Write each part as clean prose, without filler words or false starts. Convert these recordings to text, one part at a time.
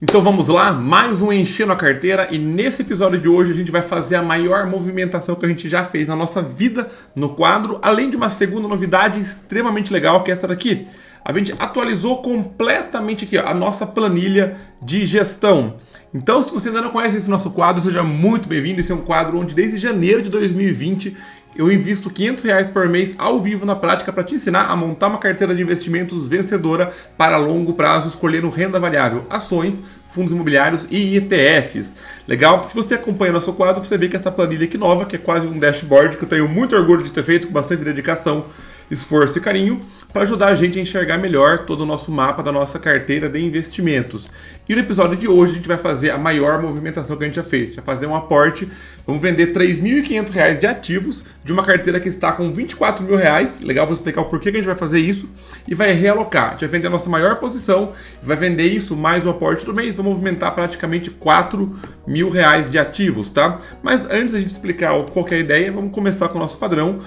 Então vamos lá, mais um Enchendo a Carteira, e nesse episódio de hoje a gente vai fazer a maior movimentação que a gente já fez na nossa vida no quadro, além de uma segunda novidade extremamente legal, que é essa daqui. A gente atualizou completamente aqui, ó, a nossa planilha de gestão. Então, se você ainda não conhece esse nosso quadro, seja muito bem-vindo. Esse é um quadro onde desde janeiro de 2020 eu invisto R$500 por mês ao vivo na prática para te ensinar a montar uma carteira de investimentos vencedora para longo prazo, escolhendo renda variável, ações, fundos imobiliários e ETFs. Legal? Se você acompanha nosso quadro, você vê que essa planilha aqui nova, que é quase um dashboard, que eu tenho muito orgulho de ter feito com bastante dedicação, esforço e carinho, para ajudar a gente a enxergar melhor todo o nosso mapa da nossa carteira de investimentos. E no episódio de hoje a gente vai fazer a maior movimentação que a gente já fez. Vai fazer um aporte, vamos vender R$3.500 de ativos de uma carteira que está com R$24 mil. Legal, vou explicar o porquê que a gente vai fazer isso e vai realocar. A gente vai vender a nossa maior posição, vai vender isso mais o aporte do mês, vai movimentar praticamente R$4 mil de ativos, tá? Mas antes da gente explicar qual que é a ideia, vamos começar com o nosso padrão.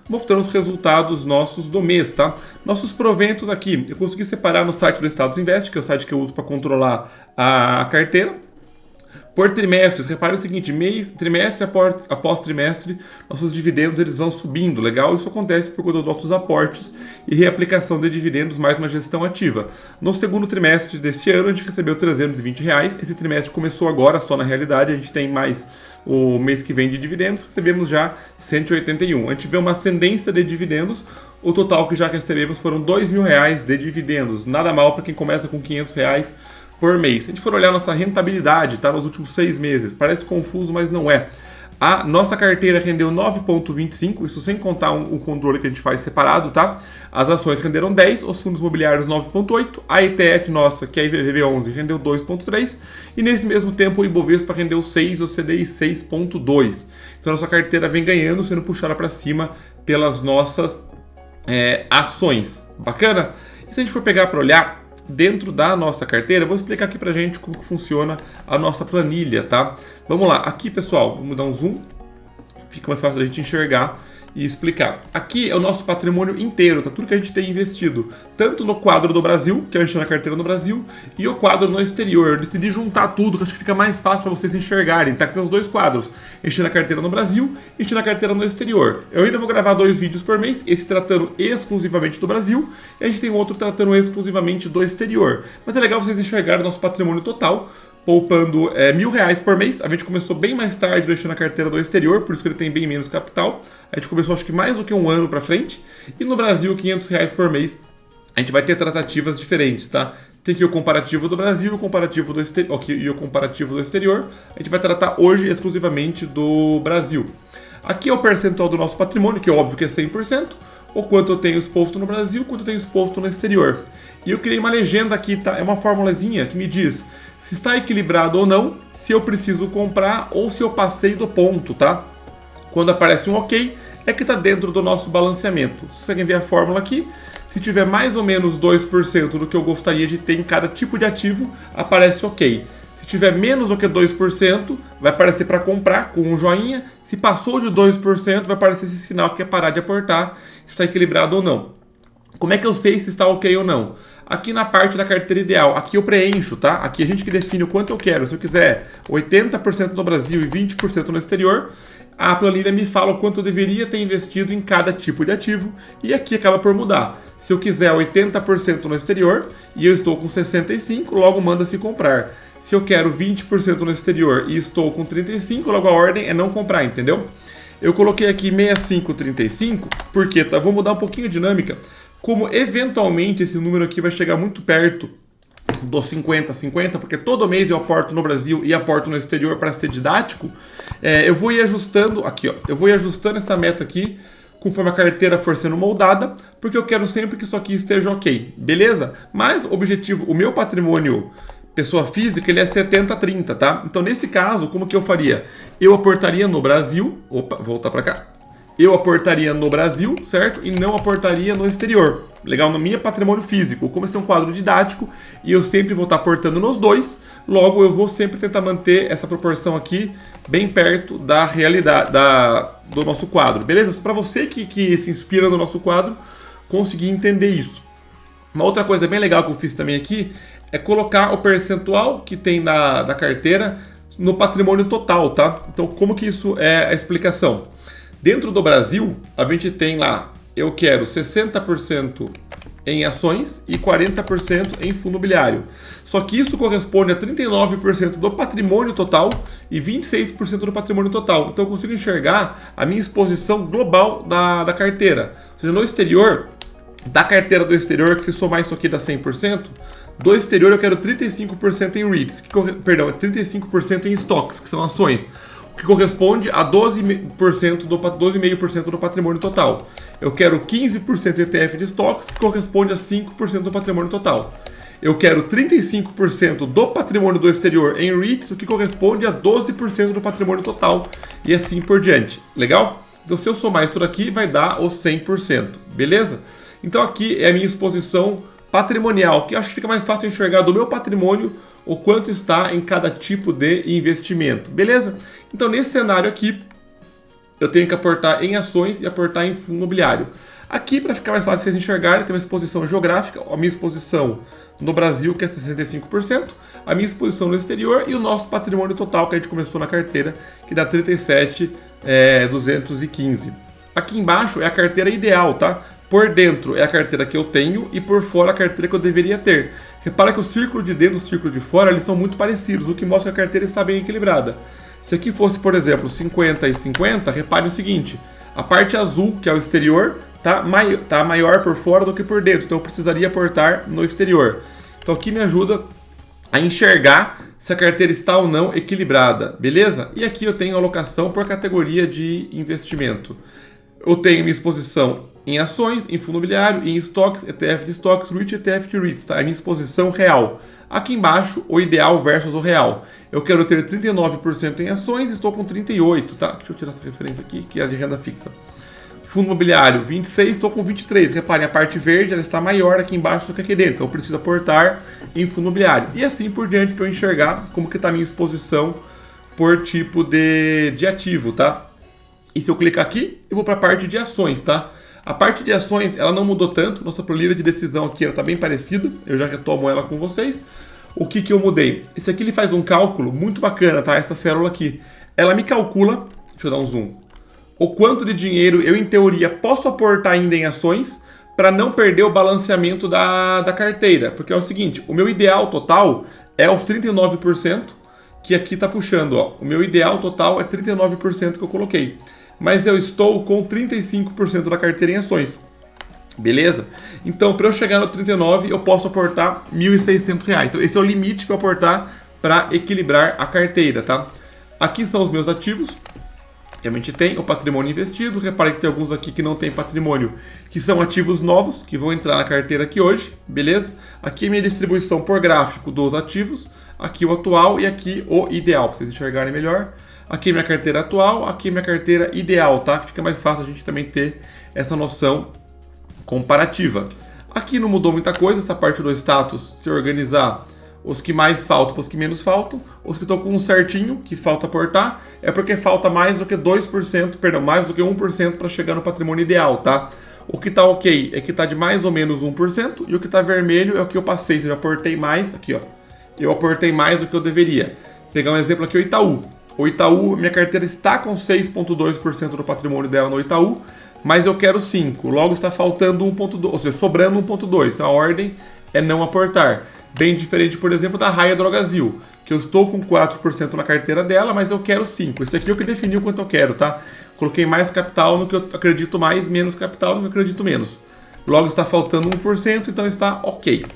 Mostrando os resultados nossos do mês, tá? Nossos proventos aqui, eu consegui separar no site do Status Invest, que é o site que eu uso para controlar a carteira. Por trimestres, repare o seguinte, trimestre após trimestre, nossos dividendos eles vão subindo, legal? Isso acontece por conta dos nossos aportes e reaplicação de dividendos mais uma gestão ativa. No segundo trimestre desse ano, a gente recebeu R$320. Esse trimestre começou agora, só na realidade, a gente tem mais o mês que vem de dividendos, recebemos já 181. A gente vê uma ascendência de dividendos, o total que já recebemos foram R$2 mil de dividendos. Nada mal para quem começa com R$500 por mês. Se a gente for olhar nossa rentabilidade, tá, nos últimos 6 meses, parece confuso, mas não é. A nossa carteira rendeu 9,25, isso sem contar o controle que a gente faz separado, tá? As ações renderam 10, os fundos imobiliários 9,8, a ETF nossa, que é a IVVB11, rendeu 2,3, e nesse mesmo tempo o Ibovespa rendeu 6, o CDI 6,2. Então a nossa carteira vem ganhando, sendo puxada para cima pelas nossas ações. Bacana? E se a gente for pegar para olhar dentro da nossa carteira, eu vou explicar aqui pra gente como que funciona a nossa planilha, tá? Vamos lá, aqui pessoal, vamos dar um zoom, fica mais fácil da gente enxergar e explicar. Aqui é o nosso patrimônio inteiro, tá? Tudo que a gente tem investido, tanto no quadro do Brasil, que é enchendo a carteira no Brasil, e o quadro no exterior. Eu decidi juntar tudo, que acho que fica mais fácil para vocês enxergarem, tá? Que tem os dois quadros, enchendo a carteira no Brasil, enchendo a carteira no exterior. Eu ainda vou gravar 2 vídeos por mês, esse tratando exclusivamente do Brasil, e a gente tem outro tratando exclusivamente do exterior. Mas é legal vocês enxergarem o nosso patrimônio total, poupando R$1.000 por mês. A gente começou bem mais tarde deixando a carteira do exterior, por isso que ele tem bem menos capital. A gente começou acho que mais do que um ano para frente. E no Brasil, R$500 por mês, a gente vai ter tratativas diferentes, tá? Tem aqui o comparativo do Brasil e o comparativo do exterior. A gente vai tratar hoje exclusivamente do Brasil. Aqui é o percentual do nosso patrimônio, que é óbvio que é 100%. O quanto eu tenho exposto no Brasil, quanto eu tenho exposto no exterior. E eu criei uma legenda aqui, tá? É uma formulazinha que me diz se está equilibrado ou não, se eu preciso comprar ou se eu passei do ponto, tá? Quando aparece um OK, é que está dentro do nosso balanceamento. Vocês conseguem ver a fórmula aqui. Se tiver mais ou menos 2% do que eu gostaria de ter em cada tipo de ativo, aparece OK. Se tiver menos do que 2%, vai aparecer para comprar com um joinha. Se passou de 2%, vai aparecer esse sinal que é parar de aportar, se está equilibrado ou não. Como é que eu sei se está OK ou não? Aqui na parte da carteira ideal, aqui eu preencho, tá? Aqui a gente que define o quanto eu quero. Se eu quiser 80% no Brasil e 20% no exterior, a planilha me fala o quanto eu deveria ter investido em cada tipo de ativo e aqui acaba por mudar. Se eu quiser 80% no exterior e eu estou com 65%, logo manda-se comprar. Se eu quero 20% no exterior e estou com 35%, logo a ordem é não comprar, entendeu? Eu coloquei aqui 65,35 porque vou mudar um pouquinho a dinâmica. Como eventualmente esse número aqui vai chegar muito perto dos 50-50, porque todo mês eu aporto no Brasil e aporto no exterior para ser didático, eu vou ir ajustando aqui, ó, eu vou ir ajustando essa meta aqui conforme a carteira for sendo moldada, porque eu quero sempre que isso aqui esteja OK, beleza? Mas o objetivo, o meu patrimônio pessoa física, ele é 70-30, tá? Então nesse caso, como que eu faria? Eu aportaria no Brasil, voltar para cá. Eu aportaria no Brasil, certo? E não aportaria no exterior. legal, no meu patrimônio físico. Como esse é um quadro didático e eu sempre vou estar aportando nos dois, logo eu vou sempre tentar manter essa proporção aqui bem perto da realidade do nosso quadro, beleza? Para você que se inspira no nosso quadro, conseguir entender isso. Uma outra coisa bem legal que eu fiz também aqui é colocar o percentual que tem da carteira no patrimônio total, tá? Então, como que isso é a explicação? Dentro do Brasil, a gente tem lá, eu quero 60% em ações e 40% em fundo imobiliário. Só que isso corresponde a 39% do patrimônio total e 26% do patrimônio total. Então eu consigo enxergar a minha exposição global da carteira. Ou seja, no exterior, da carteira do exterior, que se somar isso aqui dá 100%, do exterior eu quero 35% em REITs, perdão, 35% em estoques, que são ações, o que corresponde a 12,5% do patrimônio total. Eu quero 15% em ETF de estoques, que corresponde a 5% do patrimônio total. Eu quero 35% do patrimônio do exterior em REITs, o que corresponde a 12% do patrimônio total, e assim por diante. Legal? Então, se eu somar isso aqui, vai dar os 100%. Beleza? Então, aqui é a minha exposição patrimonial, que eu acho que fica mais fácil enxergar do meu patrimônio o quanto está em cada tipo de investimento. Beleza? Então, nesse cenário aqui, eu tenho que aportar em ações e aportar em fundo imobiliário. Aqui, para ficar mais fácil vocês enxergarem, tem uma exposição geográfica, a minha exposição no Brasil, que é 65%, a minha exposição no exterior e o nosso patrimônio total, que a gente começou na carteira, que dá 37.215. Aqui embaixo é a carteira ideal, tá? Por dentro é a carteira que eu tenho e por fora a carteira que eu deveria ter. Repara que o círculo de dentro e o círculo de fora, eles são muito parecidos, o que mostra que a carteira está bem equilibrada. Se aqui fosse, por exemplo, 50 e 50, repare o seguinte, a parte azul, que é o exterior, tá maior por fora do que por dentro, então eu precisaria aportar no exterior. Então aqui me ajuda a enxergar se a carteira está ou não equilibrada, beleza? E aqui eu tenho a alocação por categoria de investimento. Eu tenho minha exposição em ações, em fundo imobiliário, em estoques, ETF de estoques, REIT, ETF de REITs, tá? A minha exposição real. Aqui embaixo, o ideal versus o real. Eu quero ter 39% em ações, estou com 38%, tá? Deixa eu tirar essa referência aqui, que é a de renda fixa. Fundo imobiliário, 26, estou com 23. Reparem, a parte verde ela está maior aqui embaixo do que aqui dentro. Então eu preciso aportar em fundo imobiliário. E assim por diante para eu enxergar como que está a minha exposição por tipo de ativo, tá? E se eu clicar aqui, eu vou para a parte de ações, tá? A parte de ações, ela não mudou tanto. Nossa planilha de decisão aqui, ela está bem parecida. Eu já retomo ela com vocês. O que eu mudei? Esse aqui ele faz um cálculo muito bacana, tá? Essa célula aqui. Ela me calcula, deixa eu dar um zoom, o quanto de dinheiro eu, em teoria, posso aportar ainda em ações para não perder o balanceamento da carteira. Porque é o seguinte, o meu ideal total é os 39%, que aqui está puxando. Ó. O meu ideal total é 39% que eu coloquei. Mas eu estou com 35% da carteira em ações. Beleza? Então, para eu chegar no 39%, eu posso aportar R$ 1.600. Então, esse é o limite que eu aportar para equilibrar a carteira, tá? Aqui são os meus ativos. Realmente tem o patrimônio investido. Repare que tem alguns aqui que não tem patrimônio, que são ativos novos, que vão entrar na carteira aqui hoje, beleza? Aqui minha distribuição por gráfico dos ativos, aqui o atual e aqui o ideal, para vocês enxergarem melhor. Aqui minha carteira atual, aqui minha carteira ideal, tá? Que fica mais fácil a gente também ter essa noção comparativa. Aqui não mudou muita coisa, essa parte do status, se organizar os que mais faltam, os que menos faltam, os que estão com um certinho, que falta aportar, é porque falta mais do que 2%, perdão, mais do que 1% para chegar no patrimônio ideal, tá? O que tá ok é que tá de mais ou menos 1%, e o que tá vermelho é o que eu passei, se eu aportei mais, aqui ó, eu aportei mais do que eu deveria. Vou pegar um exemplo aqui, o Itaú. O Itaú, minha carteira está com 6,2% do patrimônio dela no Itaú, mas eu quero 5%, logo está faltando 1,2%, ou seja, sobrando 1,2%, então a ordem é não aportar. Bem diferente, por exemplo, da Raia Drogasil, que eu estou com 4% na carteira dela, mas eu quero 5%. Esse aqui é o que definiu quanto eu quero, tá? Coloquei mais capital no que eu acredito mais, menos capital no que eu acredito menos. Logo está faltando 1%, então está ok.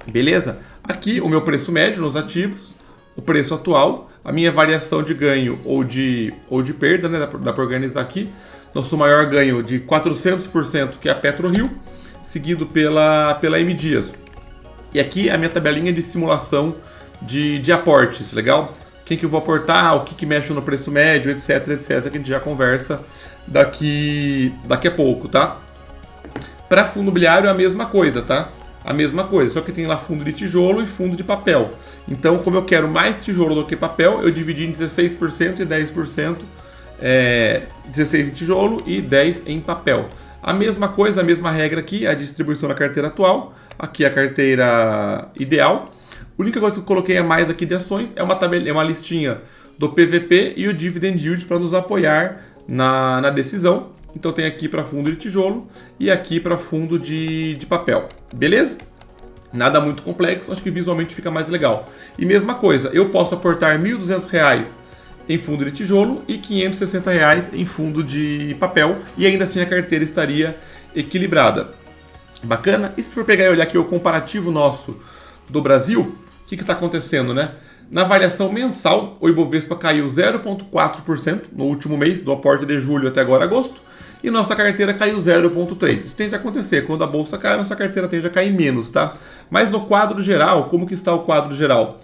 Beleza? Aqui o meu preço médio nos ativos, o preço atual, a minha variação de ganho ou de perda, né? Dá para organizar aqui. Nosso maior ganho de 400%, que é a PetroRio, seguido pela M Dias. E aqui a minha tabelinha de simulação de aportes, legal? Quem que eu vou aportar, o que mexe no preço médio, etc, que a gente já conversa daqui a pouco, tá? Para fundo imobiliário é a mesma coisa, tá? A mesma coisa, só que tem lá fundo de tijolo e fundo de papel. Então, como eu quero mais tijolo do que papel, eu dividi em 16% e 10%, 16% em tijolo e 10% em papel. A mesma coisa, a mesma regra aqui, a distribuição da carteira atual, aqui a carteira ideal. A única coisa que eu coloquei a mais aqui de ações é uma listinha do PVP e o Dividend Yield para nos apoiar na decisão. Então tem aqui para fundo de tijolo e aqui para fundo de papel. Beleza? Nada muito complexo, acho que visualmente fica mais legal. E mesma coisa, eu posso aportar R$ 1.200 em fundo de tijolo e R$ 560 em fundo de papel e ainda assim a carteira estaria equilibrada. Bacana? E se for pegar e olhar aqui o comparativo nosso do Brasil, o que está acontecendo, né? Na variação mensal, o Ibovespa caiu 0,4% no último mês, do aporte de julho até agora agosto, e nossa carteira caiu 0,3%. Isso tende a acontecer, quando a bolsa cai, nossa carteira tende a cair menos, tá? Mas no quadro geral, como que está o quadro geral?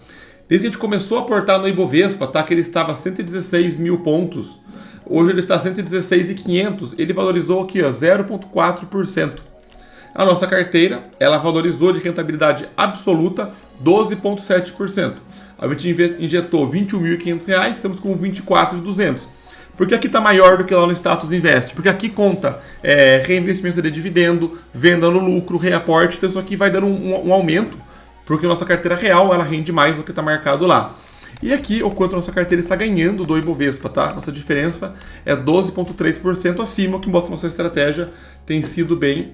Desde que a gente começou a aportar no Ibovespa, tá? Que ele estava a 116 mil pontos, hoje ele está a 116.500, ele valorizou aqui, ó, 0,4%. A nossa carteira, ela valorizou de rentabilidade absoluta 12,7%. A gente injetou R$ 21.500, estamos com 24.200. Por que aqui está maior do que lá no Status Invest? Porque aqui conta reinvestimento de dividendo, venda no lucro, reaporte, então isso aqui vai dando um aumento, porque a nossa carteira real ela rende mais do que está marcado lá. E aqui o quanto a nossa carteira está ganhando do Ibovespa, tá? Nossa diferença é 12,3% acima, o que mostra que nossa estratégia tem sido bem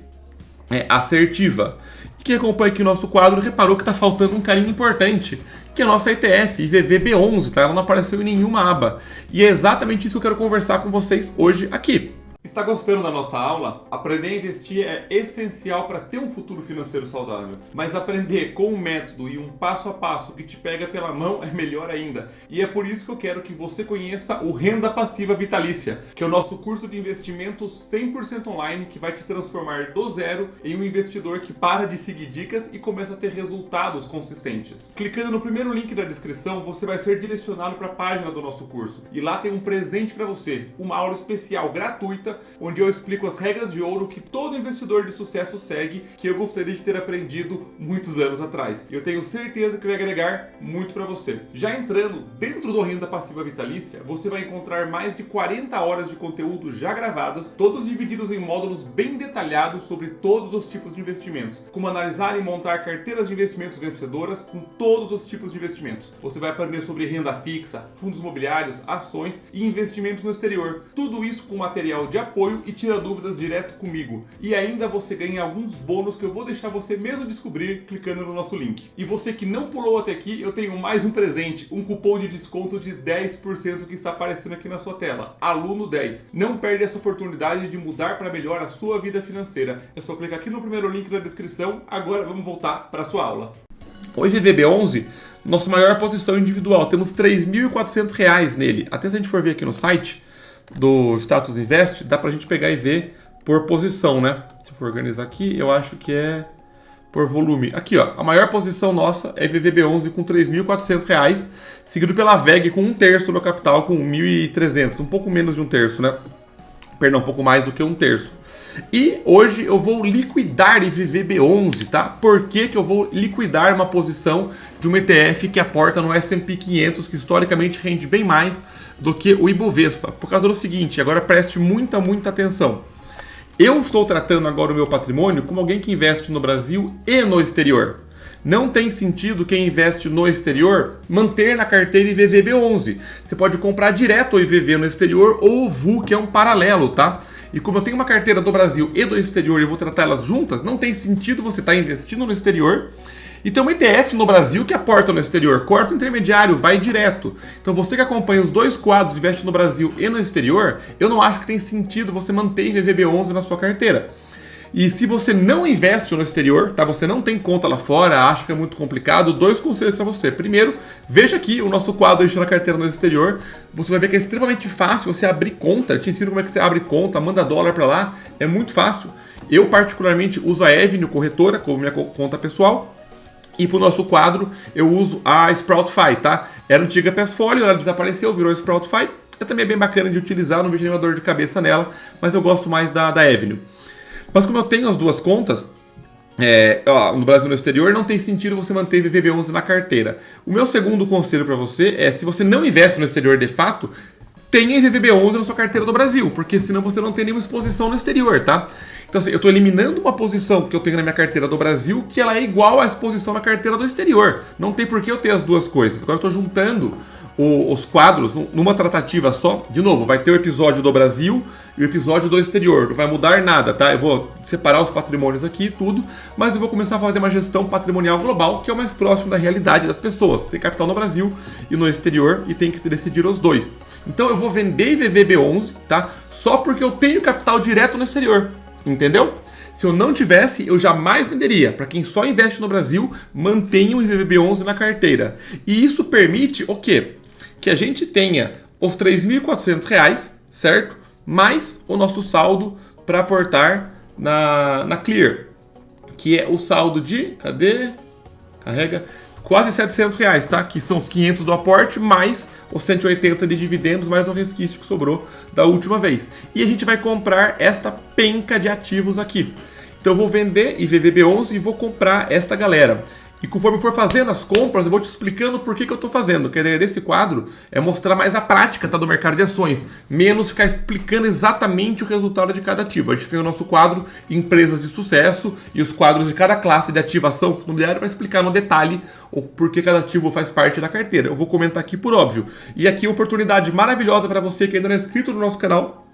assertiva. E quem acompanha aqui o nosso quadro reparou que está faltando um carinho importante, que é a nossa ETF, IVVB11, tá? Ela não apareceu em nenhuma aba. E é exatamente isso que eu quero conversar com vocês hoje aqui. Está gostando da nossa aula? Aprender a investir é essencial para ter um futuro financeiro saudável. Mas aprender com um método e um passo a passo que te pega pela mão é melhor ainda. E é por isso que eu quero que você conheça o Renda Passiva Vitalícia, que é o nosso curso de investimentos 100% online que vai te transformar do zero em um investidor que para de seguir dicas e começa a ter resultados consistentes. Clicando no primeiro link da descrição, você vai ser direcionado para a página do nosso curso. E lá tem um presente para você, uma aula especial gratuita onde eu explico as regras de ouro que todo investidor de sucesso segue, que eu gostaria de ter aprendido muitos anos atrás. Eu tenho certeza que vai agregar muito para você. Já entrando dentro do Renda Passiva Vitalícia, você vai encontrar mais de 40 horas de conteúdo já gravados, todos divididos em módulos bem detalhados sobre todos os tipos de investimentos, como analisar e montar carteiras de investimentos vencedoras com todos os tipos de investimentos. Você vai aprender sobre renda fixa, fundos imobiliários, ações e investimentos no exterior. Tudo isso com material de apoio e tira dúvidas direto comigo. E ainda você ganha alguns bônus que eu vou deixar você mesmo descobrir clicando no nosso link. E você que não pulou até aqui, eu tenho mais um presente, um cupom de desconto de 10% que está aparecendo aqui na sua tela. Aluno 10. Não perde essa oportunidade de mudar para melhor a sua vida financeira. É só clicar aqui no primeiro link na descrição. Agora vamos voltar para a sua aula. O IVVB11, nossa maior posição individual, temos R$ 3.400 nele. Até se a gente for ver aqui no site do Status Invest, dá pra gente pegar e ver por posição, né? Se for organizar aqui, eu acho que é por volume. Aqui, ó, a maior posição nossa é VVB11 com R$ 3.400, seguido pela VEG com 1/3 do capital, com 1.300, um pouco menos de 1/3, né? Perdão, um pouco mais do que 1/3. E hoje eu vou liquidar IVVB11, tá? Por que que eu vou liquidar uma posição de um ETF que aporta no S&P 500, que historicamente rende bem mais do que o Ibovespa? Por causa do seguinte, agora preste muita atenção. Eu estou tratando agora o meu patrimônio como alguém que investe no Brasil e no exterior. Não tem sentido quem investe no exterior manter na carteira IVVB11. Você pode comprar direto o IVV no exterior ou o VU, que é um paralelo, tá? E como eu tenho uma carteira do Brasil e do exterior e eu vou tratar elas juntas, não tem sentido você estar investindo no exterior e ter um ETF no Brasil que aporta no exterior. Corta o intermediário, vai direto. Então você que acompanha os dois quadros, investe no Brasil e no exterior, eu não acho que tem sentido você manter IVVB11 na sua carteira. E se você não investe no exterior, tá? Você não tem conta lá fora, acha que é muito complicado, dois conselhos para você. Primeiro, veja aqui o nosso quadro Deixando a Carteira no Exterior. Você vai ver que é extremamente fácil você abrir conta. Eu te ensino como é que você abre conta, manda dólar para lá. É muito fácil. Eu particularmente uso a Avenue Corretora como minha conta pessoal. E para o nosso quadro eu uso a Sproutify, tá? Era antiga Passfolio, ela desapareceu, virou Sproutify. É também bem bacana de utilizar, não vejo nenhuma dor de cabeça nela, mas eu gosto mais da Avenue. Mas como eu tenho as duas contas, no Brasil e no exterior, não tem sentido você manter VVB11 na carteira. O meu segundo conselho para você é, se você não investe no exterior de fato, tenha VVB11 na sua carteira do Brasil, porque senão você não tem nenhuma exposição no exterior, tá? Então assim, eu estou eliminando uma posição que eu tenho na minha carteira do Brasil, que ela é igual à exposição na carteira do exterior. Não tem por que eu ter as duas coisas. Agora eu estou juntando os quadros numa tratativa só. De novo, vai ter o episódio do Brasil e o episódio do exterior. Não vai mudar nada, tá? Eu vou separar os patrimônios aqui e tudo, mas eu vou começar a fazer uma gestão patrimonial global, que é o mais próximo da realidade das pessoas. Tem capital no Brasil e no exterior e tem que decidir os dois. Então eu vou vender VVB11, tá? Só porque eu tenho capital direto no exterior, entendeu? Se eu não tivesse, eu jamais venderia. Para quem só investe no Brasil, mantenha o VVB11 na carteira. E isso permite o quê? Que a gente tenha os R$ 3.400, certo? Mais o nosso saldo para aportar na Clear, que é o saldo de, cadê? Carrega, quase R$ 700, tá? Que são os 500 do aporte, mais os 180 de dividendos, mais o resquício que sobrou da última vez. E a gente vai comprar esta penca de ativos aqui. Então eu vou vender IVVB11 e vou comprar esta galera. E conforme eu for fazendo as compras, eu vou te explicando por que eu estou fazendo. Que a ideia desse quadro é mostrar mais a prática, tá, do mercado de ações, menos ficar explicando exatamente o resultado de cada ativo. A gente tem o nosso quadro Empresas de Sucesso e os quadros de cada classe de ativação fundo imobiliário para explicar no detalhe o porquê cada ativo faz parte da carteira. Eu vou comentar aqui por óbvio. E aqui oportunidade maravilhosa para você que ainda não é inscrito no nosso canal,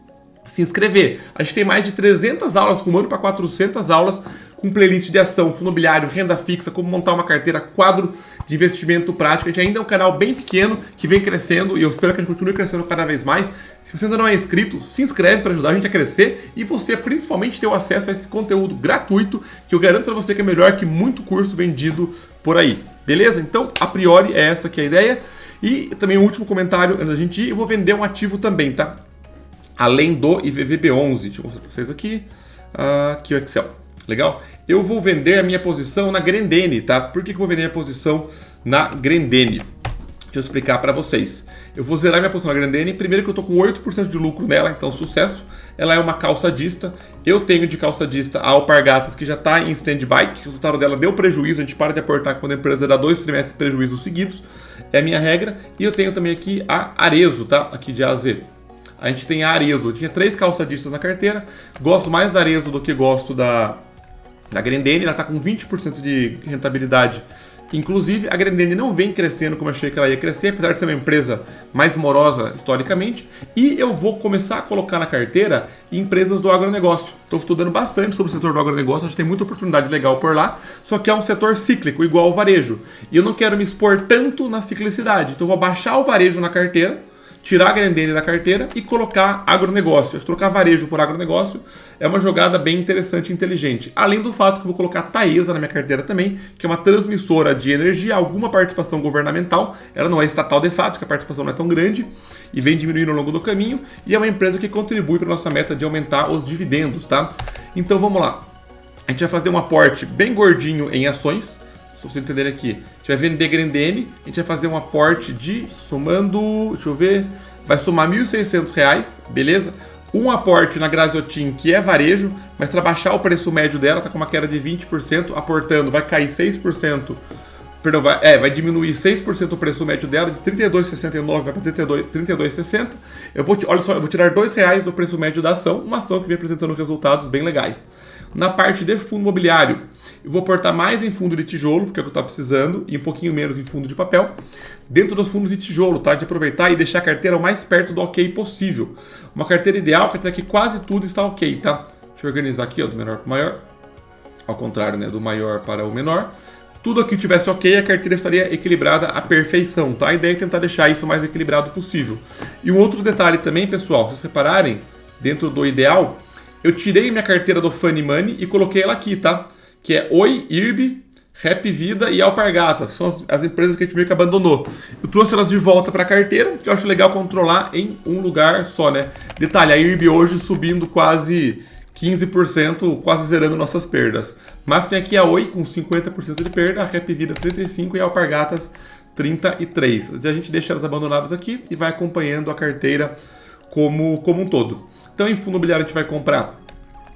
se inscrever. A gente tem mais de 300 aulas, rumando para 400 aulas, com playlist de ação, fundo imobiliário, renda fixa, como montar uma carteira, quadro de investimento prático. A gente ainda é um canal bem pequeno, que vem crescendo, e eu espero que a gente continue crescendo cada vez mais. Se você ainda não é inscrito, se inscreve para ajudar a gente a crescer, e você principalmente ter o acesso a esse conteúdo gratuito, que eu garanto para você que é melhor que muito curso vendido por aí. Beleza? Então, a priori, é essa que é a ideia. E também um último comentário antes da gente ir, eu vou vender um ativo também, tá? Além do IVVB11, deixa eu mostrar para vocês aqui, aqui o Excel, legal? Eu vou vender a minha posição na Grendene, tá? Por que eu vou vender a minha posição na Grendene? Deixa eu explicar para vocês. Eu vou zerar minha posição na Grendene, primeiro que eu tô com 8% de lucro nela, então sucesso. Ela é uma calçadista, eu tenho de calçadista a Alpargatas, que já está em stand-by, que o resultado dela deu prejuízo, a gente para de aportar quando a empresa dá 2 trimestres de prejuízo seguidos, é a minha regra. E eu tenho também aqui a Arezzo, tá? Aqui de A a Z. A gente tem a Arezzo, eu tinha 3 calçadistas na carteira, gosto mais da Arezzo do que gosto da Grendene, ela está com 20% de rentabilidade. Inclusive, a Grendene não vem crescendo como eu achei que ela ia crescer, apesar de ser uma empresa mais morosa historicamente. E eu vou começar a colocar na carteira empresas do agronegócio. Estou estudando bastante sobre o setor do agronegócio, acho que tem muita oportunidade legal por lá, só que é um setor cíclico, igual ao varejo. E eu não quero me expor tanto na ciclicidade, então eu vou abaixar o varejo na carteira, tirar a Grendene da carteira e colocar agronegócio. Trocar varejo por agronegócio é uma jogada bem interessante e inteligente. Além do fato que eu vou colocar a Taesa na minha carteira também, que é uma transmissora de energia, alguma participação governamental. Ela não é estatal de fato, que a participação não é tão grande e vem diminuindo ao longo do caminho. E é uma empresa que contribui para a nossa meta de aumentar os dividendos, tá? Então vamos lá. A gente vai fazer um aporte bem gordinho em ações. Só para vocês entenderem aqui, a gente vai vender Grendene, a gente vai fazer um aporte de, somando, deixa eu ver, vai somar R$ 1.600, beleza? Um aporte na Graziotin, que é varejo, mas para baixar o preço médio dela, tá com uma queda de 20%, aportando, vai cair 6%, perdão, vai diminuir 6% o preço médio dela, de R$ 32,69 vai para R$ 32,60. Olha só, eu vou tirar R$ 2,00 do preço médio da ação, uma ação que vem apresentando resultados bem legais. Na parte de fundo imobiliário, eu vou aportar mais em fundo de tijolo, porque é o que eu estou precisando, e um pouquinho menos em fundo de papel. Dentro dos fundos de tijolo, tá? De aproveitar e deixar a carteira o mais perto do ok possível. Uma carteira ideal, carteira que quase tudo está ok, tá? Deixa eu organizar aqui, ó, do menor para o maior. Ao contrário, né? Do maior para o menor. Tudo aqui tivesse ok, a carteira estaria equilibrada à perfeição, tá? A ideia é tentar deixar isso o mais equilibrado possível. E um outro detalhe também, pessoal, se vocês repararem, dentro do ideal, eu tirei minha carteira do Funny Money e coloquei ela aqui, tá? Que é Oi, IRB, Rap Vida e Alpargatas. São as empresas que a gente meio que abandonou. Eu trouxe elas de volta para a carteira, que eu acho legal controlar em um lugar só, né? Detalhe, a IRB hoje subindo quase 15%, quase zerando nossas perdas. Mas tem aqui a Oi com 50% de perda, a Rap Vida 35% e a Alpargatas 33%. A gente deixa elas abandonadas aqui e vai acompanhando a carteira como um todo. Então em fundo imobiliário a gente vai comprar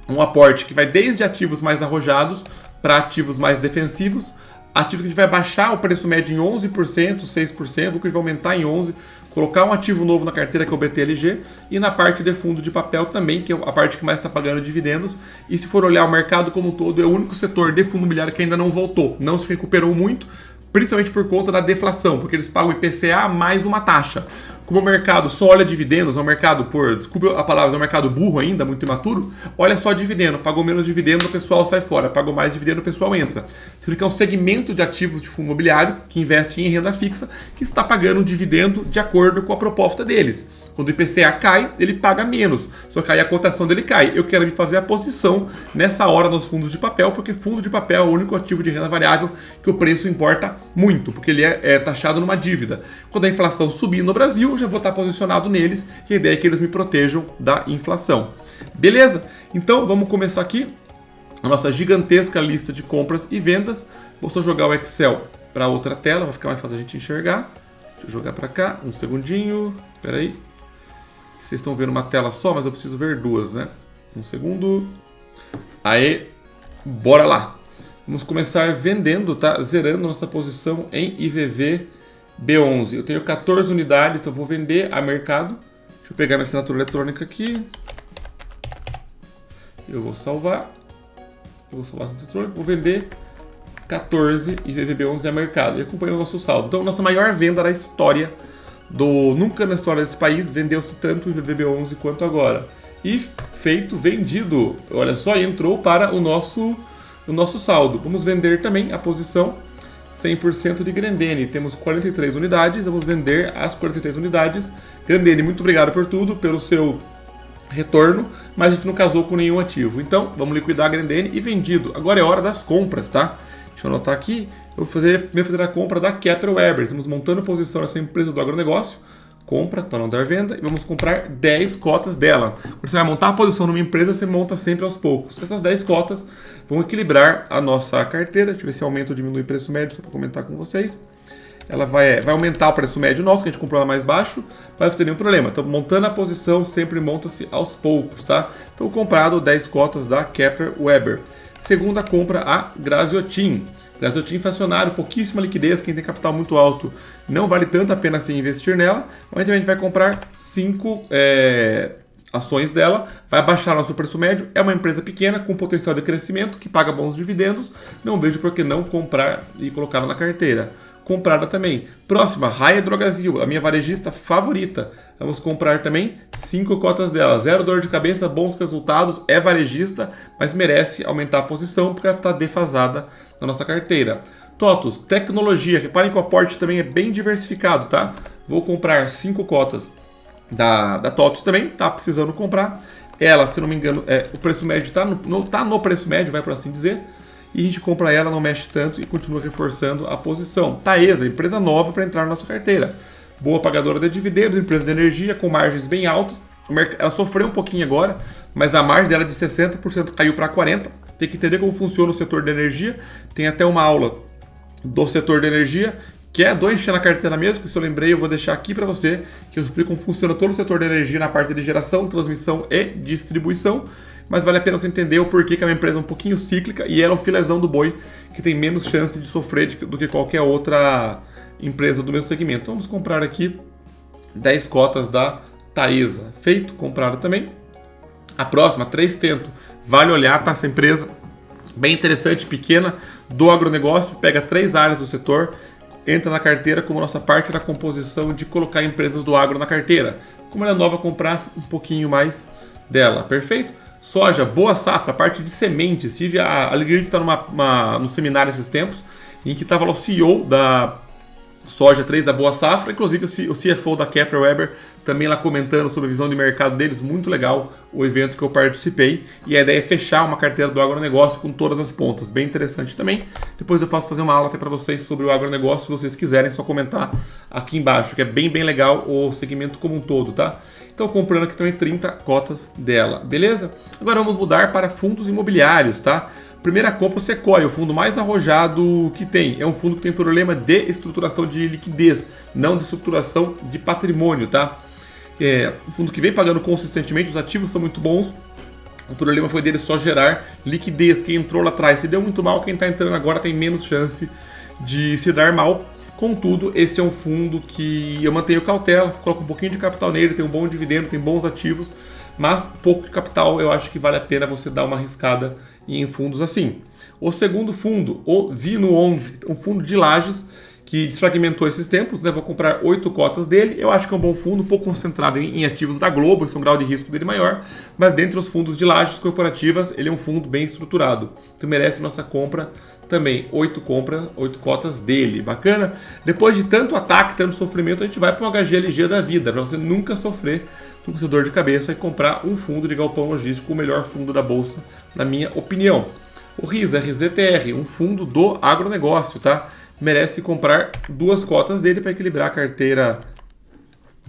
um aporte que vai desde ativos mais arrojados para ativos mais defensivos, ativos que a gente vai baixar o preço médio em 11%, 6%, o que vai aumentar em 11%, colocar um ativo novo na carteira que é o BTLG, e na parte de fundo de papel também, que é a parte que mais está pagando dividendos. E se for olhar o mercado como um todo, é o único setor de fundo imobiliário que ainda não voltou, não se recuperou muito, principalmente por conta da deflação, porque eles pagam IPCA mais uma taxa. Como o mercado só olha dividendos, é um mercado desculpe a palavra, é um mercado burro ainda, muito imaturo, olha só dividendo, pagou menos dividendo, o pessoal sai fora, pagou mais dividendo, o pessoal entra. Sendo que é um segmento de ativos de fundo imobiliário que investe em renda fixa, que está pagando um dividendo de acordo com a proposta deles. Quando o IPCA cai, ele paga menos, só que aí a cotação dele cai. Eu quero me fazer a posição nessa hora nos fundos de papel, porque fundo de papel é o único ativo de renda variável que o preço importa muito, porque ele é taxado numa dívida. Quando a inflação subir no Brasil, eu já vou estar posicionado neles, e a ideia é que eles me protejam da inflação. Beleza? Então vamos começar aqui a nossa gigantesca lista de compras e vendas. Vou só jogar o Excel para outra tela, vai ficar mais fácil a gente enxergar. Deixa eu jogar para cá, um segundinho, espera aí. Vocês estão vendo uma tela só, mas eu preciso ver duas, né? Um segundo. Aê, bora lá. Vamos começar vendendo, tá? Zerando nossa posição em IVV B11. Eu tenho 14 unidades, então eu vou vender a mercado. Deixa eu pegar minha assinatura eletrônica aqui. Eu vou salvar. Eu vou salvar a assinatura eletrônica. Vou vender 14 IVV B11 a mercado. E acompanha o nosso saldo. Então, nossa maior venda da história nunca na história desse país vendeu-se tanto o IVB11 quanto agora. E feito, vendido, olha só, entrou para o nosso saldo. Vamos vender também a posição 100% de Grendene. Temos 43 unidades, vamos vender as 43 unidades. Grendene, muito obrigado por tudo, pelo seu retorno, mas a gente não casou com nenhum ativo. Então, vamos liquidar a Grendene e vendido. Agora é hora das compras, tá? Deixa eu anotar aqui. Eu vou fazer a compra da Kepler Weber. Estamos montando posição nessa empresa do agronegócio. Compra para não dar venda. E vamos comprar 10 cotas dela. Quando você vai montar a posição numa empresa, você monta sempre aos poucos. Essas 10 cotas vão equilibrar a nossa carteira. Deixa eu ver se aumenta ou diminui o preço médio, só para comentar com vocês. Ela vai aumentar o preço médio nosso, que a gente comprou ela mais baixo, mas não tem nenhum problema. Então, montando a posição, sempre monta-se aos poucos, tá? Então, comprado 10 cotas da Kepler Weber. Segunda compra, a Graziotin. Graziotin fracionário, pouquíssima liquidez, quem tem capital muito alto não vale tanto a pena se investir nela, mas a gente vai comprar 5 ações dela, vai baixar nosso preço médio, é uma empresa pequena com potencial de crescimento, que paga bons dividendos, não vejo por que não comprar e colocá-la na carteira. Comprada também. Próxima, Raia Drogasil, a minha varejista favorita. Vamos comprar também 5 cotas dela. Zero dor de cabeça, bons resultados, é varejista, mas merece aumentar a posição porque ela está defasada na nossa carteira. TOTUS, tecnologia. Reparem que o aporte também é bem diversificado, tá? Vou comprar 5 cotas da TOTUS também, tá precisando comprar. Ela, se não me engano, o preço médio tá no preço médio, vai por assim dizer. E a gente compra ela, não mexe tanto e continua reforçando a posição. Taesa, empresa nova para entrar na nossa carteira. Boa pagadora de dividendos, empresa de energia com margens bem altas. Ela sofreu um pouquinho agora, mas a margem dela de 60% caiu para 40%. Tem que entender como funciona o setor de energia. Tem até uma aula do setor de energia, que é do encher na carteira mesmo, que se eu lembrei eu vou deixar aqui para você, que eu explico como funciona todo o setor de energia na parte de geração, transmissão e distribuição. Mas vale a pena você entender o porquê que é uma empresa um pouquinho cíclica e ela é o filezão do boi, que tem menos chance de sofrer do que qualquer outra empresa do mesmo segmento. Vamos comprar aqui 10 cotas da Taesa. Feito, comprado também. A próxima, 3Tento. Vale olhar, tá? Essa empresa bem interessante, pequena, do agronegócio, pega 3 áreas do setor, entra na carteira como nossa parte da composição de colocar empresas do agro na carteira. Como ela é nova, comprar um pouquinho mais dela. Perfeito? Soja, boa safra, parte de sementes. Tive a alegria de estar no seminário esses tempos, em que estava lá o CEO da Soja 3 da Boa Safra, inclusive o CFO da Kepler Weber também lá comentando sobre a visão de mercado deles. Muito legal o evento que eu participei. E a ideia é fechar uma carteira do agronegócio com todas as pontas. Bem interessante também. Depois eu posso fazer uma aula até para vocês sobre o agronegócio, se vocês quiserem, só comentar aqui embaixo, que é bem legal o segmento como um todo, tá? Então, comprando aqui também 30 cotas dela, beleza? Agora vamos mudar para fundos imobiliários, tá? Primeira compra, o Sequoia, o fundo mais arrojado que tem. É um fundo que tem problema de estruturação de liquidez, não de estruturação de patrimônio, tá? É um fundo que vem pagando consistentemente, os ativos são muito bons, O problema foi dele só gerar liquidez. Quem entrou lá atrás se deu muito mal, quem está entrando agora tem menos chance de se dar mal. Contudo, esse é um fundo que eu mantenho cautela, coloco um pouquinho de capital nele, tem um bom dividendo, tem bons ativos, mas pouco de capital eu acho que vale a pena você dar uma arriscada em fundos assim. O segundo fundo, o Vino11, um fundo de Lajes, que desfragmentou esses tempos, né? Vou comprar 8 cotas dele. Eu acho que é um bom fundo, um pouco concentrado em ativos da Globo, esse é um grau de risco dele maior, mas dentre os fundos de lajes corporativas, ele é um fundo bem estruturado, então merece nossa compra também. 8 cotas dele, bacana? Depois de tanto ataque, tanto sofrimento, a gente vai para um HGLG da vida, para você nunca sofrer com dor de cabeça e comprar um fundo de galpão logístico, o melhor fundo da bolsa, na minha opinião. O RISA, RZTR, um fundo do agronegócio, tá? Merece comprar 2 cotas dele para equilibrar a carteira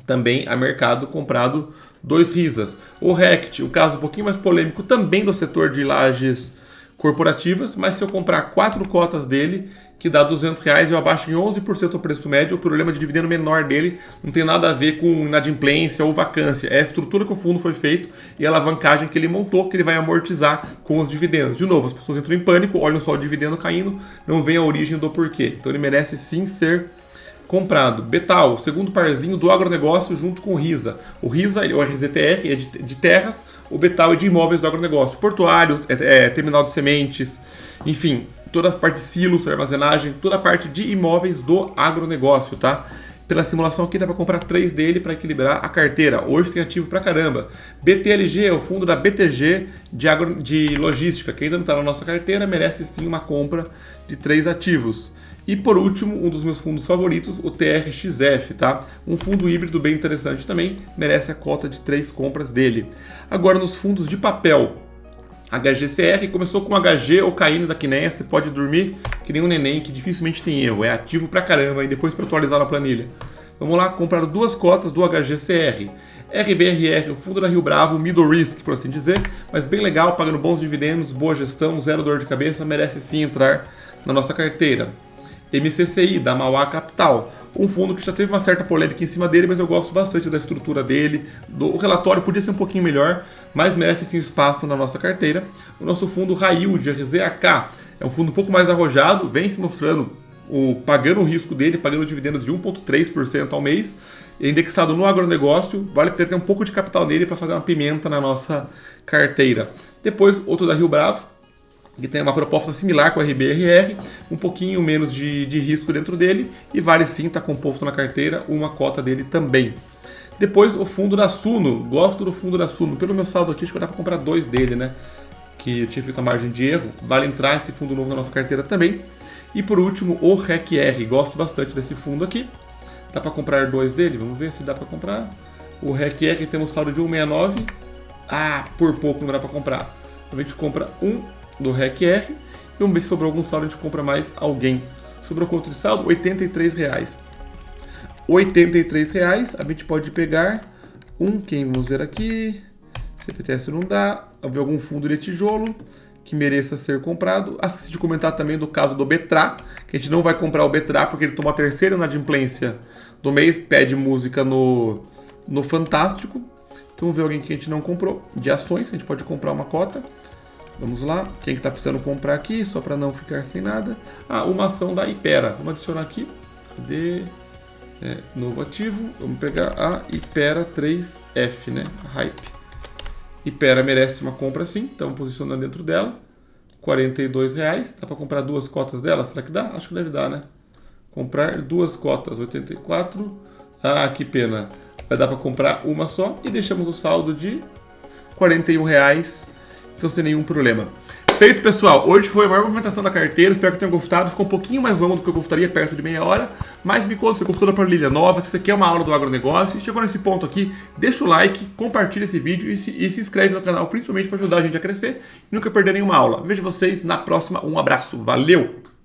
também a mercado, comprado 2 RISAs. O RECT, um caso um pouquinho mais polêmico também do setor de lajes corporativas, mas se eu comprar 4 cotas dele, que dá R$200, eu abaixo em 11% o preço médio. O problema de dividendo menor dele não tem nada a ver com inadimplência ou vacância, é a estrutura que o fundo foi feito e a alavancagem que ele montou, que ele vai amortizar com os dividendos. De novo, as pessoas entram em pânico, olham só o dividendo caindo, não veem a origem do porquê. Então ele merece sim ser comprado. Betal, o segundo parzinho do agronegócio junto com o RISA. O RISA, o RZTR, é de terras, o Betal é de imóveis do agronegócio. Portuário, terminal de sementes, enfim, toda a parte de silos, armazenagem, toda a parte de imóveis do agronegócio, tá? Pela simulação aqui dá para comprar 3 dele para equilibrar a carteira. Hoje tem ativo pra caramba. BTLG é o fundo da BTG de logística, que ainda não está na nossa carteira, merece sim uma compra de 3 ativos. E por último, um dos meus fundos favoritos, o TRXF, tá? Um fundo híbrido bem interessante também, merece a cota de 3 compras dele. Agora nos fundos de papel, HGCR começou com HG ou caindo da Quinéia, você pode dormir que nem um neném, que dificilmente tem erro, é ativo pra caramba, e depois para atualizar na planilha. Vamos lá, comprar 2 cotas do HGCR. RBRR, o fundo da Rio Bravo, middle risk, por assim dizer, mas bem legal, pagando bons dividendos, boa gestão, zero dor de cabeça, merece sim entrar na nossa carteira. MCCI, da Mauá Capital, um fundo que já teve uma certa polêmica em cima dele, mas eu gosto bastante da estrutura dele. O relatório podia ser um pouquinho melhor, mas merece sim espaço na nossa carteira. O nosso fundo Rail, de RZAK, é um fundo um pouco mais arrojado, vem se mostrando, pagando o risco dele, pagando dividendos de 1,3% ao mês, indexado no agronegócio, vale a pena ter um pouco de capital nele para fazer uma pimenta na nossa carteira. Depois, outro da Rio Bravo, que tem uma proposta similar com a RBRR, um pouquinho menos de risco dentro dele, e vale sim estar composto na carteira uma cota dele também. Depois o fundo da Suno, gosto do fundo da Suno, pelo meu saldo aqui acho que dá para comprar 2 dele, né? Que eu tinha feito a margem de erro, vale entrar esse fundo novo na nossa carteira também. E por último o RECR, gosto bastante desse fundo aqui, dá para comprar 2 dele, vamos ver se dá para comprar. O RECR tem um saldo de 169, por pouco não dá para comprar, a gente compra um do RECR, e vamos ver se sobrou algum saldo, a gente compra mais alguém. Sobrou quanto de saldo? R$83. R$83, a gente pode pegar quem vamos ver aqui, CPTS não dá, ver algum fundo de tijolo que mereça ser comprado. Esqueci de comentar também do caso do Betra, que a gente não vai comprar o Betra porque ele tomou a terceira inadimplência do mês, pede música no Fantástico. Então vamos ver alguém que a gente não comprou, de ações, que a gente pode comprar uma cota. Vamos lá, quem que está precisando comprar aqui, só para não ficar sem nada. Uma ação da Ipera, vamos adicionar aqui, cadê? Novo ativo, vamos pegar a Ipera 3F, né, a Hype. Ipera merece uma compra sim, estamos posicionando dentro dela, R$42, dá para comprar 2 cotas dela, será que dá? Acho que deve dar, né? Comprar 2 cotas, 84, que pena, vai dar para comprar uma só, e deixamos o saldo de R$41, então sem nenhum problema. Feito, pessoal, hoje foi a maior movimentação da carteira, espero que tenham gostado, ficou um pouquinho mais longo do que eu gostaria, perto de meia hora, mas me conta se você gostou da planilha nova, se você quer uma aula do agronegócio, e chegou nesse ponto aqui, deixa o like, compartilha esse vídeo e se inscreve no canal, principalmente para ajudar a gente a crescer e nunca perder nenhuma aula. Vejo vocês na próxima, um abraço, valeu!